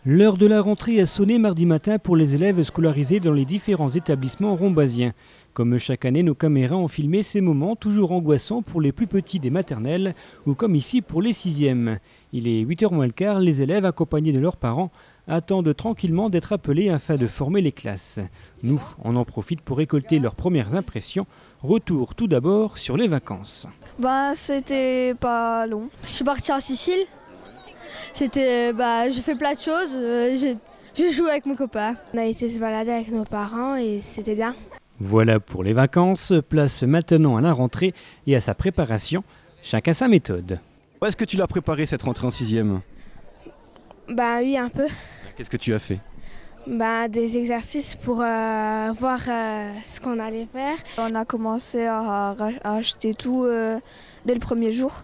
L'heure de la rentrée a sonné mardi matin pour les élèves scolarisés dans les différents établissements ronbasiens. Comme chaque année, nos caméras ont filmé ces moments toujours angoissants pour les plus petits des maternelles ou comme ici pour les 6e. Il est 8h moins le quart, les élèves accompagnés de leurs parents attendent tranquillement d'être appelés afin de former les classes. Nous, on en profite pour récolter leurs premières impressions. Retour tout d'abord sur les vacances. C'était pas long. Je suis partie en Sicile. J'ai fait plein de choses. J'ai joué avec mon copain. On a été se balader avec nos parents et c'était bien. Voilà pour les vacances. Place maintenant à la rentrée et à sa préparation. Chacun sa méthode. Est-ce que tu l'as préparé cette rentrée en 6e ? Oui, un peu. Qu'est-ce que tu as fait ? Des exercices pour voir ce qu'on allait faire. On a commencé à acheter tout dès le premier jour.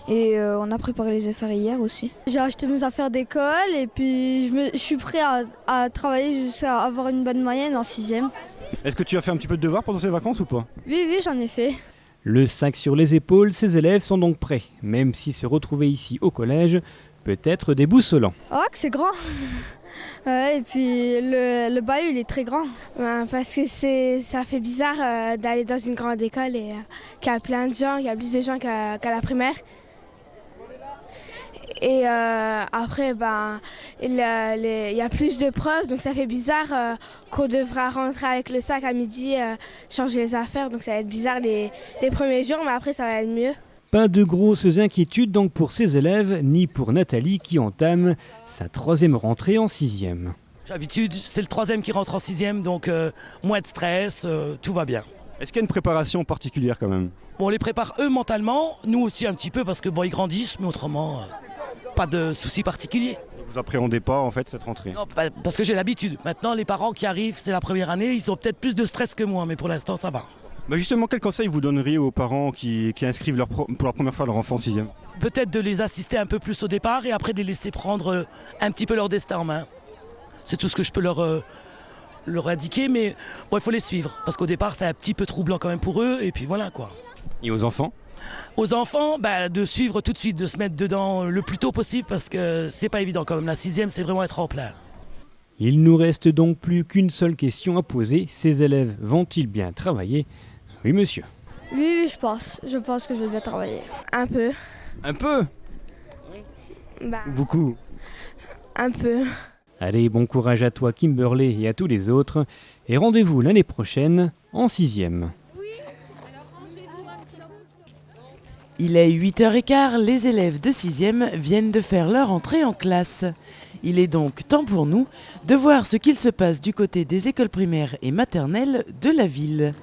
Et on a préparé les affaires hier aussi. J'ai acheté mes affaires d'école et puis je suis prêt à travailler jusqu'à avoir une bonne moyenne en 6e. Est-ce que tu as fait un petit peu de devoir pendant ces vacances ou pas ? Oui, j'en ai fait. Le sac sur les épaules, ces élèves sont donc prêts, même si se retrouver ici au collège peut être déboussolant. Oh, que c'est grand. Ouais, et puis le bahut, il est très grand. Parce que ça fait bizarre d'aller dans une grande école et qu'il y a plein de gens, il y a plus de gens qu'à la primaire. Et après, il y a plus de preuves, donc ça fait bizarre qu'on devra rentrer avec le sac à midi, changer les affaires. Donc ça va être bizarre les premiers jours, mais après ça va être mieux. Pas de grosses inquiétudes donc pour ces élèves, ni pour Nathalie qui entame sa 3e rentrée en 6e. J'ai l'habitude, c'est le 3e qui rentre en 6e, donc moins de stress, tout va bien. Est-ce qu'il y a une préparation particulière quand même ? On les prépare eux mentalement, nous aussi un petit peu parce que ils grandissent, mais autrement, pas de soucis particuliers. Vous appréhendez pas en fait cette rentrée ? Non, parce que j'ai l'habitude. Maintenant, les parents qui arrivent, c'est la première année, ils ont peut-être plus de stress que moi, mais pour l'instant, ça va. Justement, quel conseil vous donneriez aux parents qui inscrivent pour la première fois leur enfant en 6e ? Peut-être de les assister un peu plus au départ et après de les laisser prendre un petit peu leur destin en main. C'est tout ce que je peux leur indiquer, mais il faut les suivre. Parce qu'au départ, c'est un petit peu troublant quand même pour eux, et puis voilà quoi. Et aux enfants ? Aux enfants, de suivre tout de suite, de se mettre dedans le plus tôt possible, parce que c'est pas évident quand même. La 6e, c'est vraiment être en plein. Il nous reste donc plus qu'une seule question à poser. Ces élèves vont-ils bien travailler ? Oui, monsieur. Oui, je pense. Je pense que je vais bien travailler. Un peu. Un peu ? Beaucoup. Un peu. Allez, bon courage à toi Kimberley et à tous les autres. Et rendez-vous l'année prochaine en 6e. Il est 8h15, les élèves de 6e viennent de faire leur entrée en classe. Il est donc temps pour nous de voir ce qu'il se passe du côté des écoles primaires et maternelles de la ville.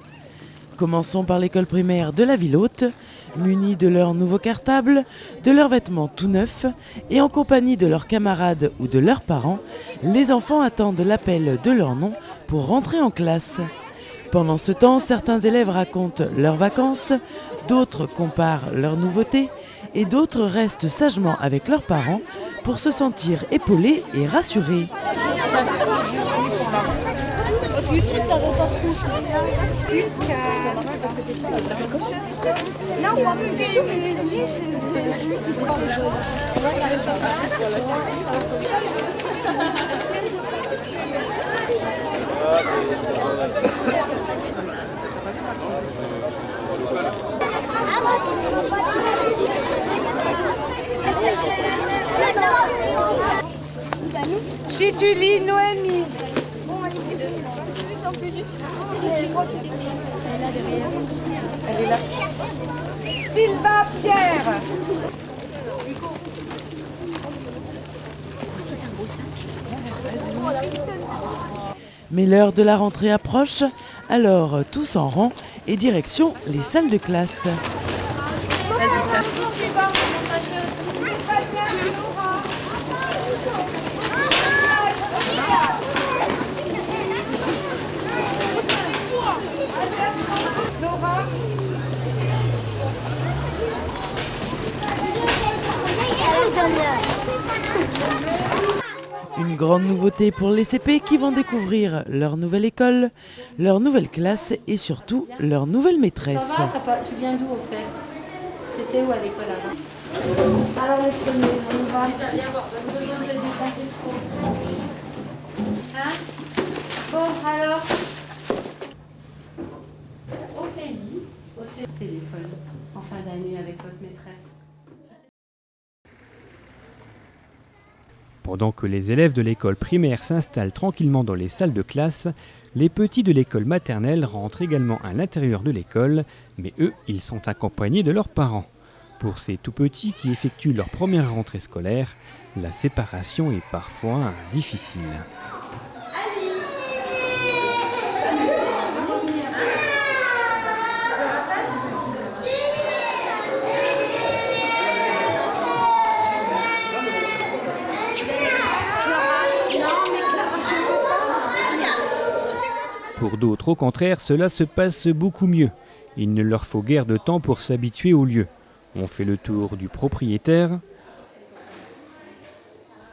Commençons par l'école primaire de la ville haute, munis de leurs nouveaux cartables, de leurs vêtements tout neufs et en compagnie de leurs camarades ou de leurs parents, les enfants attendent l'appel de leur nom pour rentrer en classe. Pendant ce temps, certains élèves racontent leurs vacances, d'autres comparent leurs nouveautés et d'autres restent sagement avec leurs parents pour se sentir épaulés et rassurés. Chituli, Noémie. Elle est là. Sylvain, Pierre. Mais l'heure de la rentrée approche, alors tous en rang et direction les salles de classe. Une grande nouveauté pour les CP qui vont découvrir leur nouvelle école, leur nouvelle classe et surtout leur nouvelle maîtresse. Tu viens d'où au fait? T'étais où à l'école avant? Alors le premier, on y va. Besoin de dépasser trop. Hein? Bon, alors. Ophélie, au téléphone en fin d'année avec votre maîtresse. Pendant que les élèves de l'école primaire s'installent tranquillement dans les salles de classe, les petits de l'école maternelle rentrent également à l'intérieur de l'école, mais eux, ils sont accompagnés de leurs parents. Pour ces tout petits qui effectuent leur première rentrée scolaire, la séparation est parfois difficile. Pour d'autres, au contraire, cela se passe beaucoup mieux. Il ne leur faut guère de temps pour s'habituer au lieu. On fait le tour du propriétaire,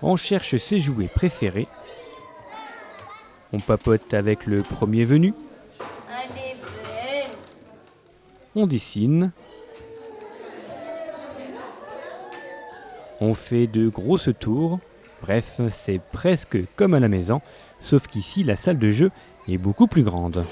on cherche ses jouets préférés, on papote avec le premier venu, on dessine, on fait de grosses tours. Bref, c'est presque comme à la maison, sauf qu'ici la salle de jeu est beaucoup plus grande.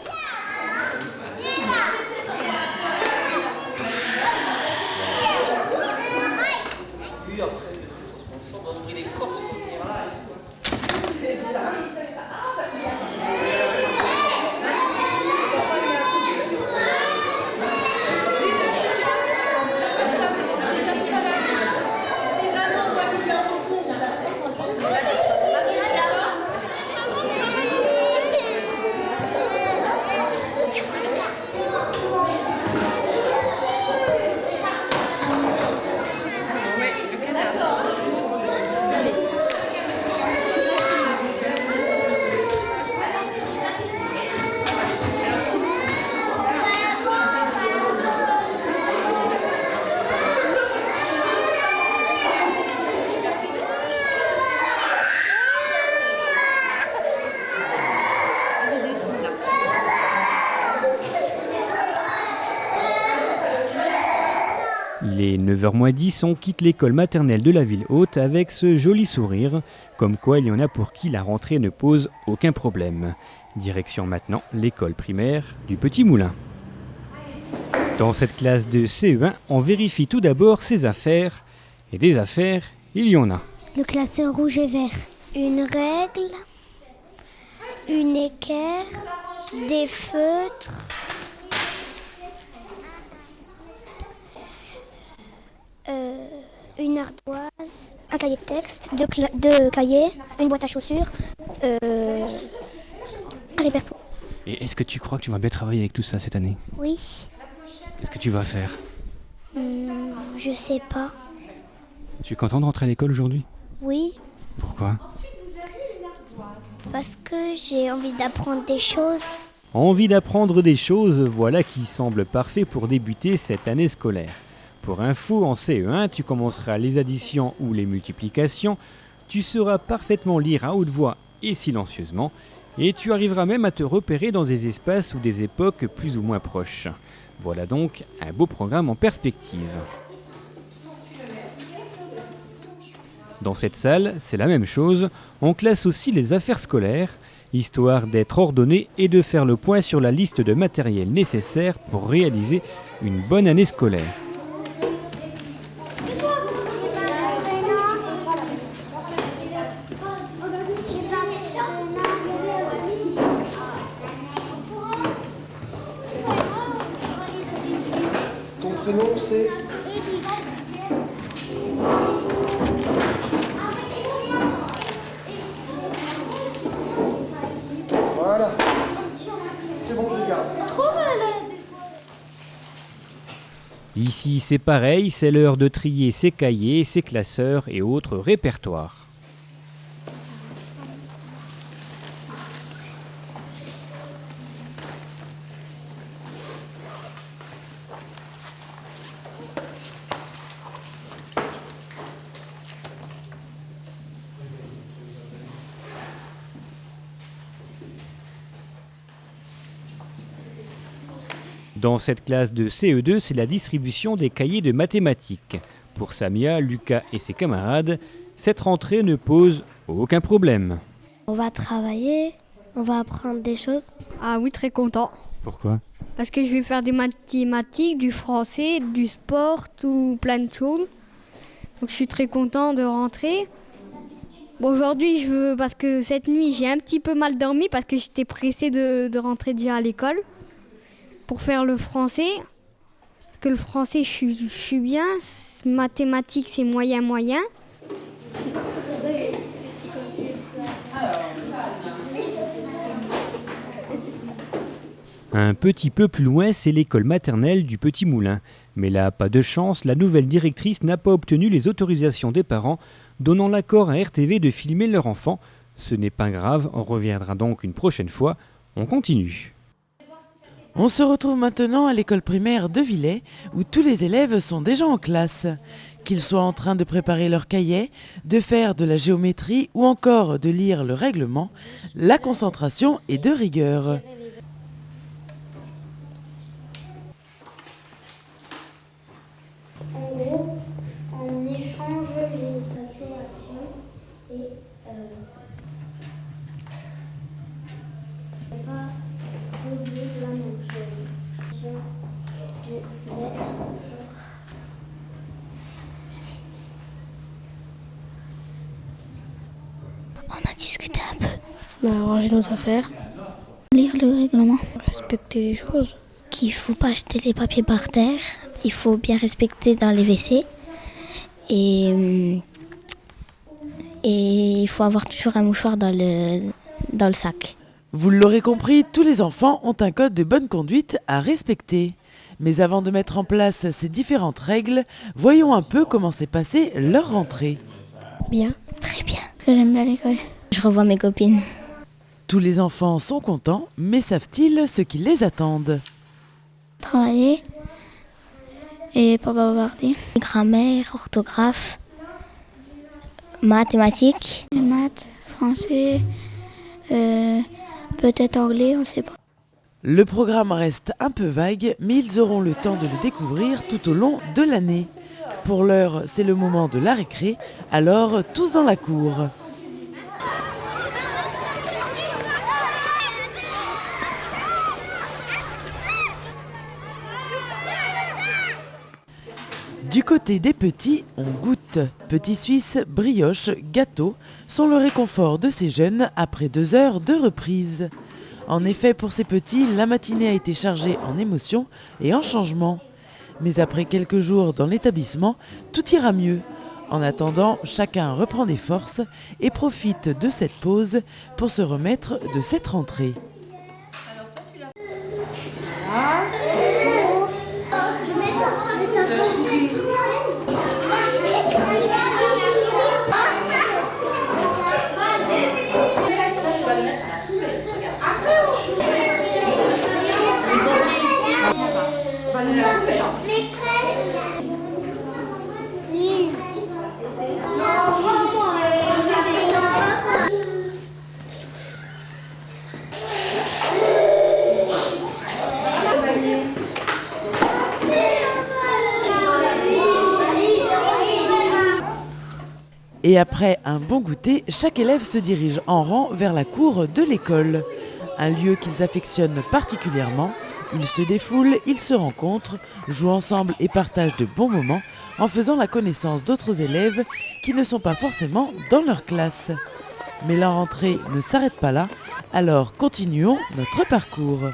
Il est 9h moins 10, on quitte l'école maternelle de la ville haute avec ce joli sourire, comme quoi il y en a pour qui la rentrée ne pose aucun problème. Direction maintenant l'école primaire du Petit Moulin. Dans cette classe de CE1, on vérifie tout d'abord ses affaires, et des affaires, il y en a. Le classeur rouge et vert. Une règle, une équerre, des feutres, une ardoise, un cahier de texte, deux cahiers, une boîte à chaussures, un répertoire. Et est-ce que tu crois que tu vas bien travailler avec tout ça cette année? Oui. Qu'est-ce que tu vas faire? Je sais pas. Tu es content de rentrer à l'école aujourd'hui? Oui, Pourquoi? parce que j'ai envie d'apprendre des choses. Envie d'apprendre des choses, voilà qui semble parfait pour débuter cette année scolaire. Pour info, en CE1, tu commenceras les additions ou les multiplications, tu sauras parfaitement lire à haute voix et silencieusement, et tu arriveras même à te repérer dans des espaces ou des époques plus ou moins proches. Voilà donc un beau programme en perspective. Dans cette salle, c'est la même chose, on classe aussi les affaires scolaires, histoire d'être ordonné et de faire le point sur la liste de matériel nécessaire pour réaliser une bonne année scolaire. Ton prénom c'est? Voilà. C'est bon, je garde. Ici c'est pareil, c'est l'heure de trier ses cahiers, ses classeurs et autres répertoires. Dans cette classe de CE2, c'est la distribution des cahiers de mathématiques. Pour Samia, Lucas et ses camarades, cette rentrée ne pose aucun problème. On va travailler, on va apprendre des choses. Ah oui, très content. Pourquoi ? Parce que je vais faire des mathématiques, du français, du sport, tout plein de choses. Donc je suis très content de rentrer. Bon, aujourd'hui, parce que cette nuit, j'ai un petit peu mal dormi parce que j'étais pressée de rentrer déjà à l'école pour faire le français. Parce que le français, je suis bien. Mathématiques, c'est moyen. Un petit peu plus loin, c'est l'école maternelle du Petit Moulin. Mais là, pas de chance, la nouvelle directrice n'a pas obtenu les autorisations des parents, donnant l'accord à RTV de filmer leur enfant. Ce n'est pas grave, on reviendra donc une prochaine fois. On continue. On se retrouve maintenant à l'école primaire de Villers, où tous les élèves sont déjà en classe. Qu'ils soient en train de préparer leur cahier, de faire de la géométrie ou encore de lire le règlement, la concentration est de rigueur. En gros, on échange les créations et pas redire la même chose. Du maître. On a discuté un peu. Ranger nos affaires. Lire le règlement. Respecter les choses. Qu'il ne faut pas jeter les papiers par terre. Il faut bien respecter dans les WC. Et il faut avoir toujours un mouchoir dans le sac. Vous l'aurez compris, tous les enfants ont un code de bonne conduite à respecter. Mais avant de mettre en place ces différentes règles, voyons un peu comment s'est passée leur rentrée. Bien. Très bien. Que j'aime bien l'école. Je revois mes copines. Tous les enfants sont contents, mais savent-ils ce qui les attend ? Travailler et pas bavarder. Grammaire, orthographe, mathématiques. Maths, français, peut-être anglais, on ne sait pas. Le programme reste un peu vague, mais ils auront le temps de le découvrir tout au long de l'année. Pour l'heure, c'est le moment de la récré, alors tous dans la cour. Du côté des petits, on goûte. Petits Suisses, brioches, gâteaux sont le réconfort de ces jeunes après 2 heures de reprise. En effet, pour ces petits, la matinée a été chargée en émotions et en changements. Mais après quelques jours dans l'établissement, tout ira mieux. En attendant, chacun reprend des forces et profite de cette pause pour se remettre de cette rentrée. Et après un bon goûter, chaque élève se dirige en rang vers la cour de l'école. Un lieu qu'ils affectionnent particulièrement. Ils se défoulent, ils se rencontrent, jouent ensemble et partagent de bons moments en faisant la connaissance d'autres élèves qui ne sont pas forcément dans leur classe. Mais la rentrée ne s'arrête pas là, alors continuons notre parcours.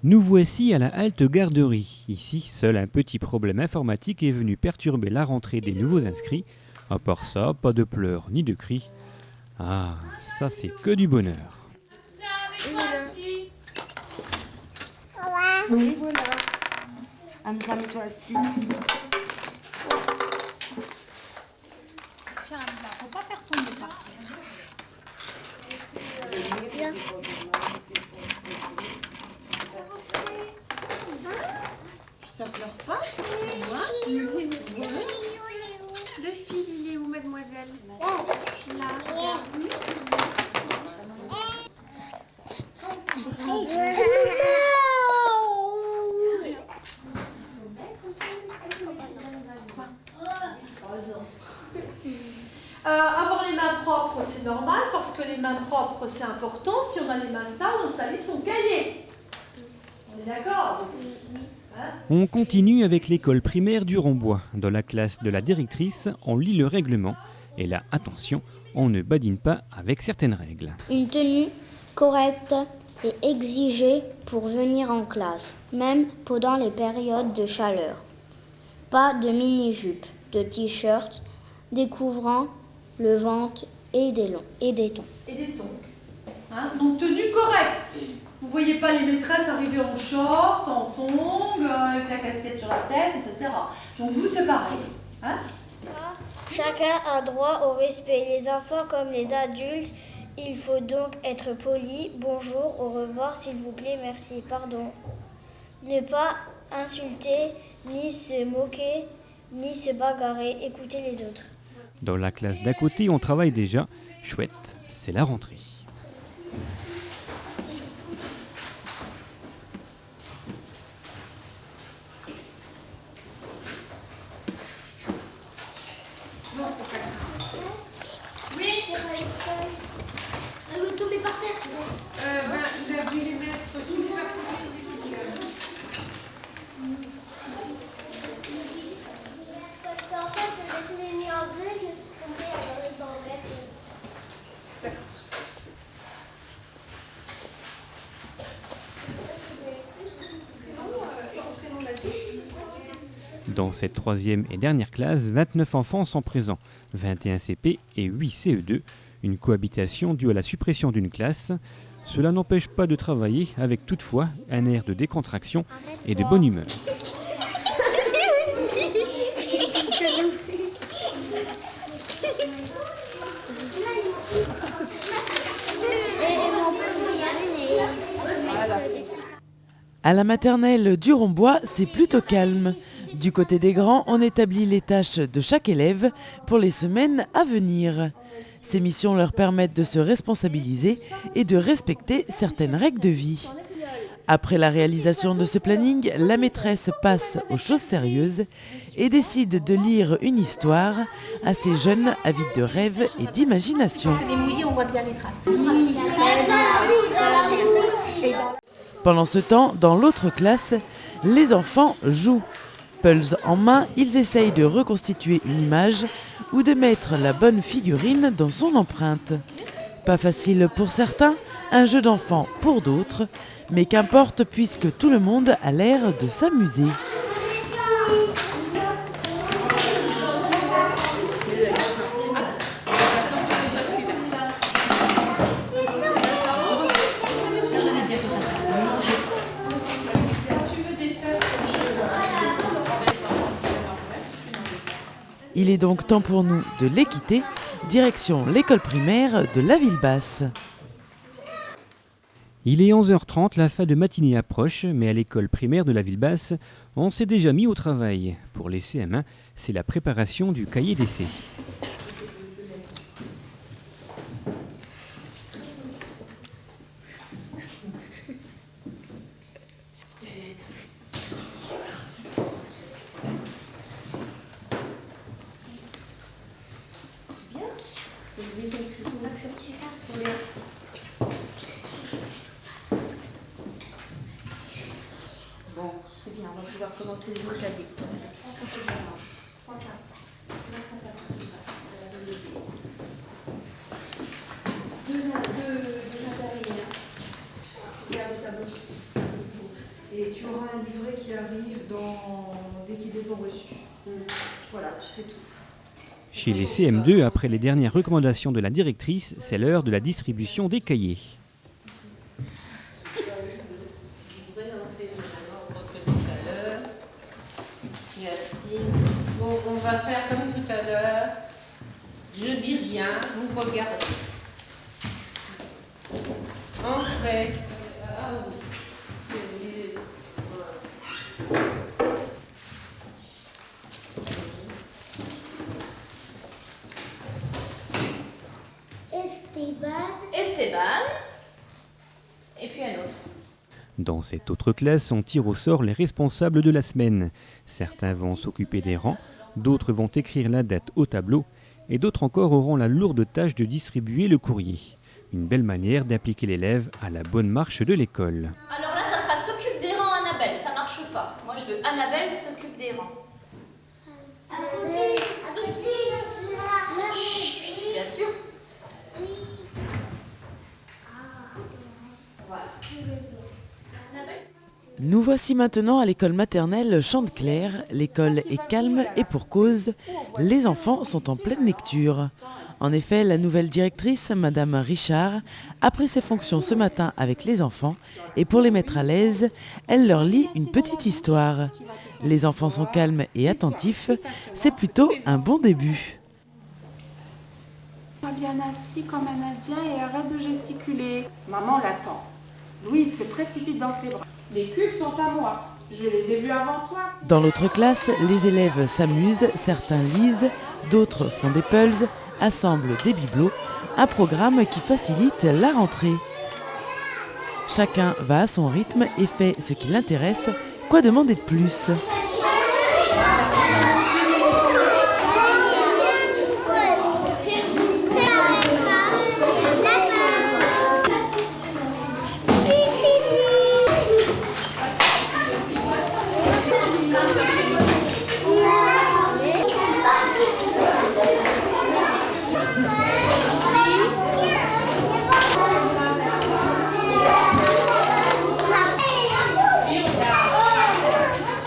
Nous voici à la halte garderie. Ici, seul un petit problème informatique est venu perturber la rentrée des nouveaux inscrits. À part ça, pas de pleurs ni de cris. Ah, ça c'est que du bonheur. Oui, voilà. Hamza, mets-toi assis. Cher Hamza, faut pas faire tomber par terre. Ça pleure pas, c'est moi. Le fil, il est où, mademoiselle? Ce fil-là, regarde. Avoir les mains propres, c'est normal, parce que les mains propres, c'est important. Si on a les mains sales, on salit son cahier. On est d'accord? On continue avec l'école primaire du Rombois. Dans la classe de la directrice, on lit le règlement. Et là, attention, on ne badine pas avec certaines règles. Une tenue correcte est exigée pour venir en classe, même pendant les périodes de chaleur. Pas de mini-jupe, de t-shirt découvrant le ventre et des tons. Et des tons. Hein? Donc tenue correcte. Vous ne voyez pas les maîtresses arriver en short, en tongs, avec la casquette sur la tête, etc. Donc vous, c'est pareil. Hein? Chacun a droit au respect, les enfants comme les adultes. Il faut donc être poli. Bonjour, au revoir, s'il vous plaît, merci, pardon. Ne pas insulter, ni se moquer, ni se bagarrer. Écoutez les autres. Dans la classe d'à côté, on travaille déjà. Chouette, c'est la rentrée. Oui. Elle est tombée par terre. Il a dû les mettre sous les appuis. Parce qu'en fait, je l'ai mis en bleu, je suis tombée dans le mettre. Dans cette troisième et dernière classe, 29 enfants sont présents, 21 CP et 8 CE2, une cohabitation due à la suppression d'une classe. Cela n'empêche pas de travailler avec toutefois un air de décontraction et de bonne humeur. À la maternelle du Rombois, c'est plutôt calme. Du côté des grands, on établit les tâches de chaque élève pour les semaines à venir. Ces missions leur permettent de se responsabiliser et de respecter certaines règles de vie. Après la réalisation de ce planning, la maîtresse passe aux choses sérieuses et décide de lire une histoire à ces jeunes avides de rêve et d'imagination. C'est mouillé, on voit bien les traces. Pendant ce temps, dans l'autre classe, les enfants jouent. Pulse en main, ils essayent de reconstituer une image ou de mettre la bonne figurine dans son empreinte. Pas facile pour certains, un jeu d'enfant pour d'autres, mais qu'importe puisque tout le monde a l'air de s'amuser. Il est donc temps pour nous de les quitter, direction l'école primaire de la Ville-Basse. Il est 11h30, la fin de matinée approche, mais à l'école primaire de la Ville-Basse, on s'est déjà mis au travail. Pour les CM1, c'est la préparation du cahier d'essai. Bon, c'est bien, on va pouvoir commencer les autres cahiers. Deux intérieurs. Regarde le tableau. Et tu auras un livret qui arrive dès qu'ils les ont reçus. Voilà, tu sais tout. Chez les CM2, après les dernières recommandations de la directrice, c'est l'heure de la distribution des cahiers. Merci. Bon, on va faire comme tout à l'heure. Je dis rien, vous regardez. Entrez. Ah oui. Esteban. Et puis un autre. Dans cette autre classe, on tire au sort les responsables de la semaine. Certains vont s'occuper des rangs, d'autres vont écrire la date au tableau et d'autres encore auront la lourde tâche de distribuer le courrier. Une belle manière d'appliquer l'élève à la bonne marche de l'école. Alors là, ça fera s'occupe des rangs Annabelle, ça marche pas. Moi, je veux Annabelle s'occupe des rangs. Chut, bien sûr. Voilà. Nous voici maintenant à l'école maternelle Chanteclair. L'école est calme et pour cause, les enfants sont en pleine lecture. En effet, la nouvelle directrice, Madame Richard, a pris ses fonctions ce matin avec les enfants et pour les mettre à l'aise, elle leur lit une petite histoire. Les enfants sont calmes et attentifs, c'est plutôt un bon début. Sois bien assis comme un Indien et arrête de gesticuler. Maman l'attend. Louise se précipite dans ses bras. Les cubes sont à moi. Je les ai vus avant toi. Dans l'autre classe, les élèves s'amusent, certains lisent, d'autres font des puzzles, assemblent des bibelots, un programme qui facilite la rentrée. Chacun va à son rythme et fait ce qui l'intéresse. Quoi demander de plus ?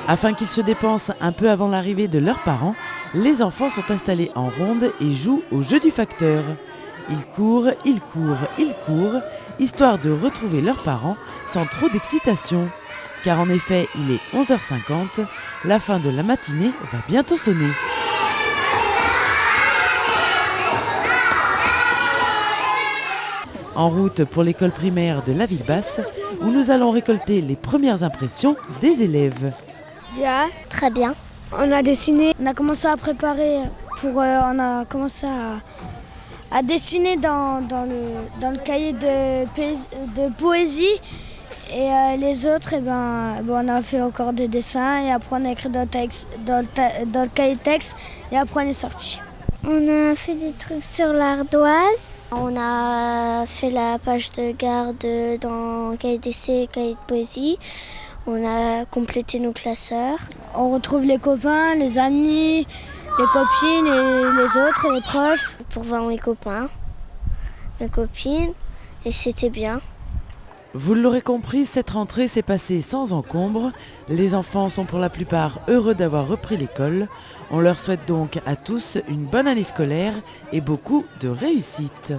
Afin qu'ils se dépensent un peu avant l'arrivée de leurs parents, les enfants sont installés en ronde et jouent au jeu du facteur. Ils courent, ils courent, ils courent, histoire de retrouver leurs parents sans trop d'excitation. Car en effet, il est 11h50, la fin de la matinée va bientôt sonner. En route pour l'école primaire de la ville basse, où nous allons récolter les premières impressions des élèves. Bien, très bien. On a dessiné, on a commencé à préparer on a commencé à dessiner dans le cahier de poésie. Et les autres, on a fait encore des dessins et après on a écrit dans le cahier de texte et après on est sorti. On a fait des trucs sur l'ardoise. On a fait la page de garde dans le cahier d'essai et cahier de poésie. On a complété nos classeurs. On retrouve les copains, les amis, les copines et les autres et les profs. Pour voir mes copains, mes copines, et c'était bien. Vous l'aurez compris, cette rentrée s'est passée sans encombre. Les enfants sont pour la plupart heureux d'avoir repris l'école. On leur souhaite donc à tous une bonne année scolaire et beaucoup de réussite.